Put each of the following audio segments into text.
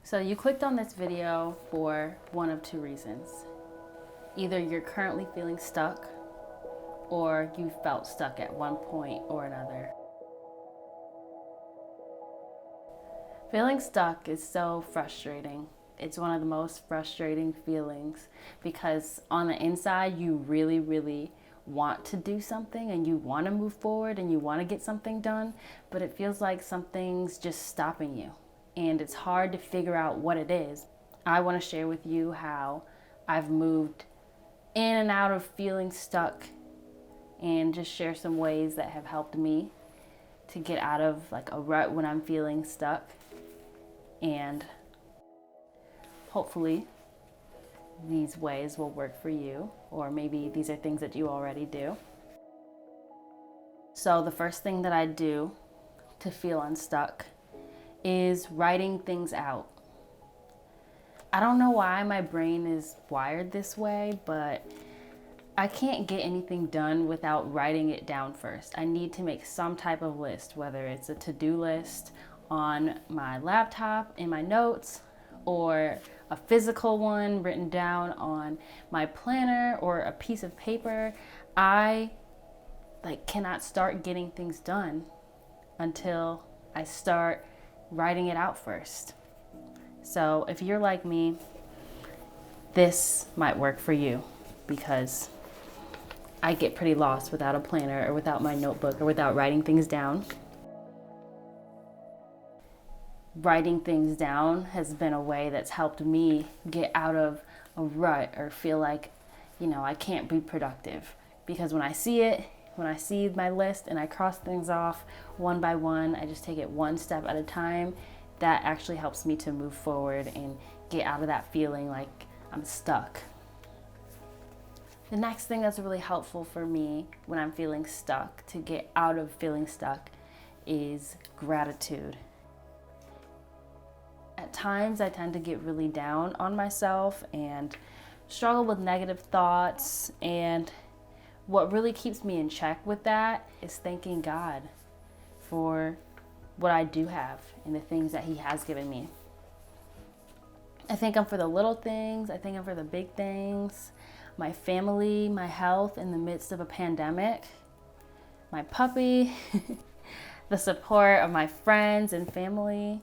So you clicked on this video for one of two reasons. Either you're currently feeling stuck or you felt stuck at one point or another. Feeling stuck is so frustrating. It's one of the most frustrating feelings because on the inside you really want to do something and you want to move forward and you want to get something done, but it feels like something's just stopping you and it's hard to figure out what it is. I want to share with you how I've moved in and out of feeling stuck and just share some ways that have helped me to get out of like a rut when I'm feeling stuck. And hopefully these ways will work for you, or maybe these are things that you already do. So the first thing that I do to feel unstuck is writing things out. I don't know why my brain is wired this way, but I can't get anything done without writing it down first. I need to make some type of list, whether it's a to-do list on my laptop in my notes, or a physical one written down on my planner or a piece of paper. I cannot start getting things done until I start writing it out first. So if you're like me, this might work for you because I get pretty lost without a planner or without my notebook or without writing things down. Writing things down has been a way that's helped me get out of a rut or feel like, I can't be productive. Because when I see my list and I cross things off one by one, I just take it one step at a time, that actually helps me to move forward and get out of that feeling like I'm stuck. The next thing that's really helpful for me when I'm feeling stuck, to get out of feeling stuck, is gratitude. At times I tend to get really down on myself and struggle with negative thoughts, and what really keeps me in check with that is thanking God for what I do have and the things that He has given me. I thank Him for the little things, I thank Him for the big things, my family, my health in the midst of a pandemic, my puppy, the support of my friends and family.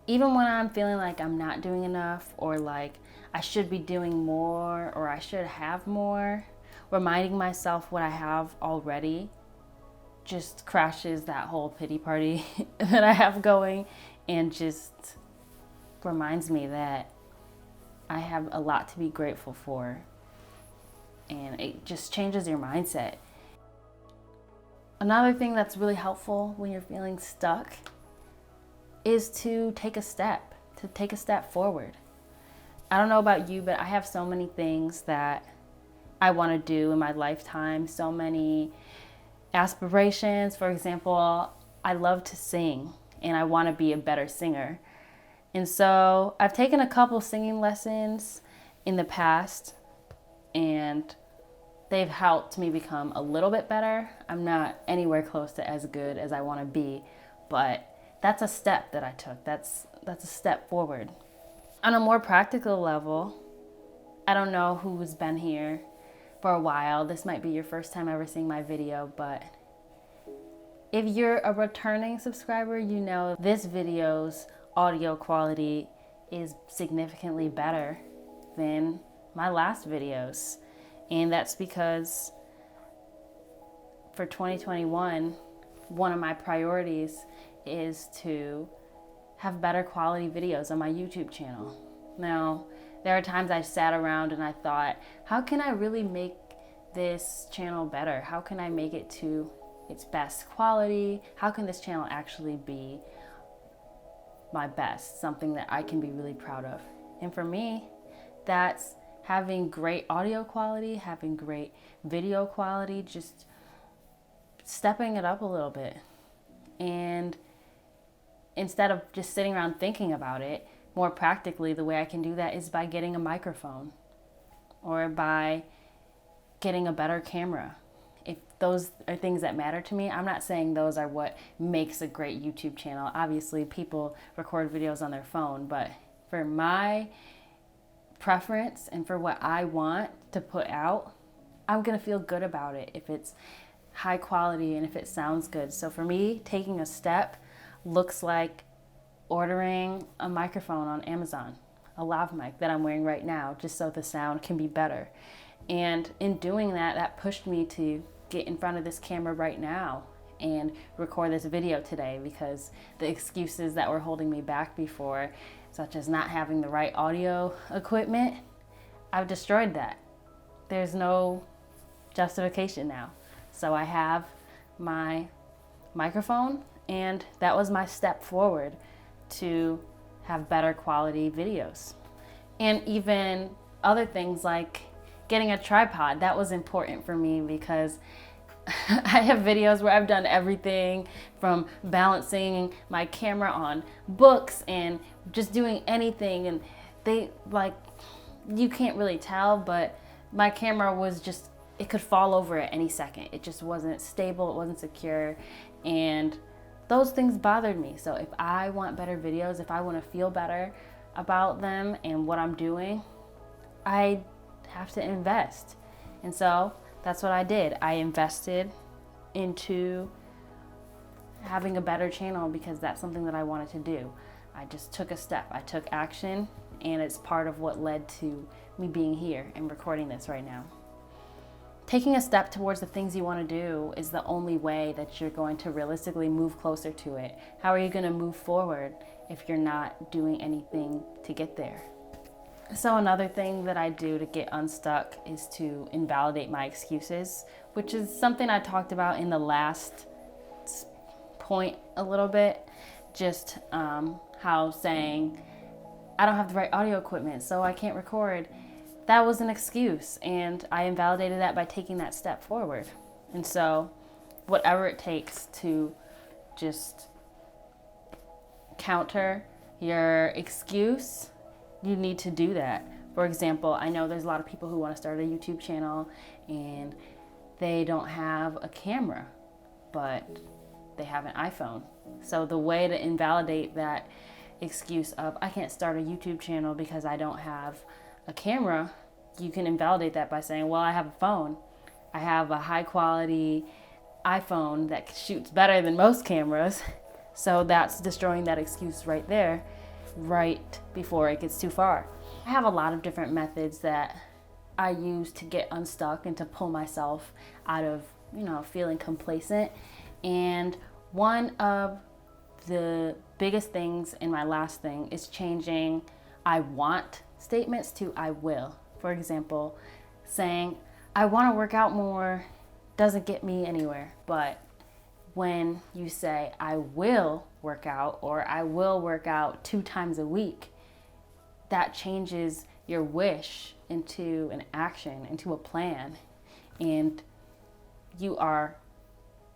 Even when I'm feeling like I'm not doing enough, or like I should be doing more, or I should have more, reminding myself what I have already just crashes that whole pity party that I have going, and just reminds me that I have a lot to be grateful for. And it just changes your mindset. Another thing that's really helpful when you're feeling stuck is to take a step forward. I don't know about you, but I have so many things that I want to do in my lifetime, so many aspirations. For example, I love to sing and I want to be a better singer. And so I've taken a couple singing lessons in the past and they've helped me become a little bit better. I'm not anywhere close to as good as I want to be, but that's a step that I took. That's a step forward. On a more practical level, I don't know who's been here for a while. This might be your first time ever seeing my video, but if you're a returning subscriber, you know this video's audio quality is significantly better than my last videos. And that's because for 2021, one of my priorities is to have better quality videos on my YouTube channel. Now, there are times I sat around and I thought, how can I really make this channel better? How can I make it to its best quality? How can this channel actually be my best, something that I can be really proud of? And for me, that's having great audio quality, having great video quality, just stepping it up a little bit. And instead of just sitting around thinking about it, more practically, the way I can do that is by getting a microphone or by getting a better camera. If those are things that matter to me, I'm not saying those are what makes a great YouTube channel. Obviously, people record videos on their phone, but for my preference and for what I want to put out, I'm gonna feel good about it if it's high quality and if it sounds good. So for me, taking a step looks like ordering a microphone on Amazon, a lav mic that I'm wearing right now, just so the sound can be better. And in doing that, that pushed me to get in front of this camera right now and record this video today, because the excuses that were holding me back before, such as not having the right audio equipment, I've destroyed that. There's no justification now. So I have my microphone, and that was my step forward to have better quality videos. And even other things like getting a tripod, that was important for me, because I have videos where I've done everything from balancing my camera on books and just doing anything, and you can't really tell, but my camera was just, it could fall over at any second. It just wasn't stable, it wasn't secure, and those things bothered me. So if I want better videos, if I want to feel better about them and what I'm doing, I have to invest. And so that's what I did. I invested into having a better channel because that's something that I wanted to do. I just took a step, I took action, and it's part of what led to me being here and recording this right now. Taking a step towards the things you want to do is the only way that you're going to realistically move closer to it. How are you going to move forward if you're not doing anything to get there? So another thing that I do to get unstuck is to invalidate my excuses, which is something I talked about in the last point a little bit. Just how saying, I don't have the right audio equipment, so I can't record. That was an excuse, and I invalidated that by taking that step forward. And so whatever it takes to just counter your excuse, you need to do that. For example, I know there's a lot of people who want to start a YouTube channel and they don't have a camera, but they have an iPhone. So the way to invalidate that excuse of, I can't start a YouTube channel because I don't have a camera, you can invalidate that by saying, well, I have a phone. I have a high quality iPhone that shoots better than most cameras. So that's destroying that excuse right there, right before it gets too far. I have a lot of different methods that I use to get unstuck and to pull myself out of, feeling complacent. And one of the biggest things in my last thing is changing I want statements to I will. For example, saying I want to work out more doesn't get me anywhere. But when you say I will work out, or I will work out 2 times a week, that changes your wish into an action, into a plan. And you are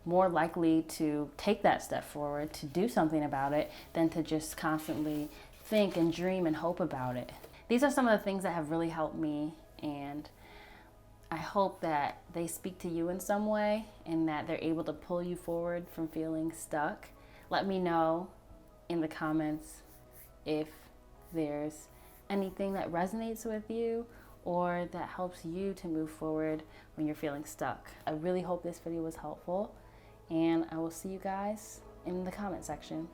more likely to take that step forward, to do something about it, than to just constantly think and dream and hope about it. These are some of the things that have really helped me, and I hope that they speak to you in some way and that they're able to pull you forward from feeling stuck. Let me know in the comments if there's anything that resonates with you or that helps you to move forward when you're feeling stuck. I really hope this video was helpful, and I will see you guys in the comment section.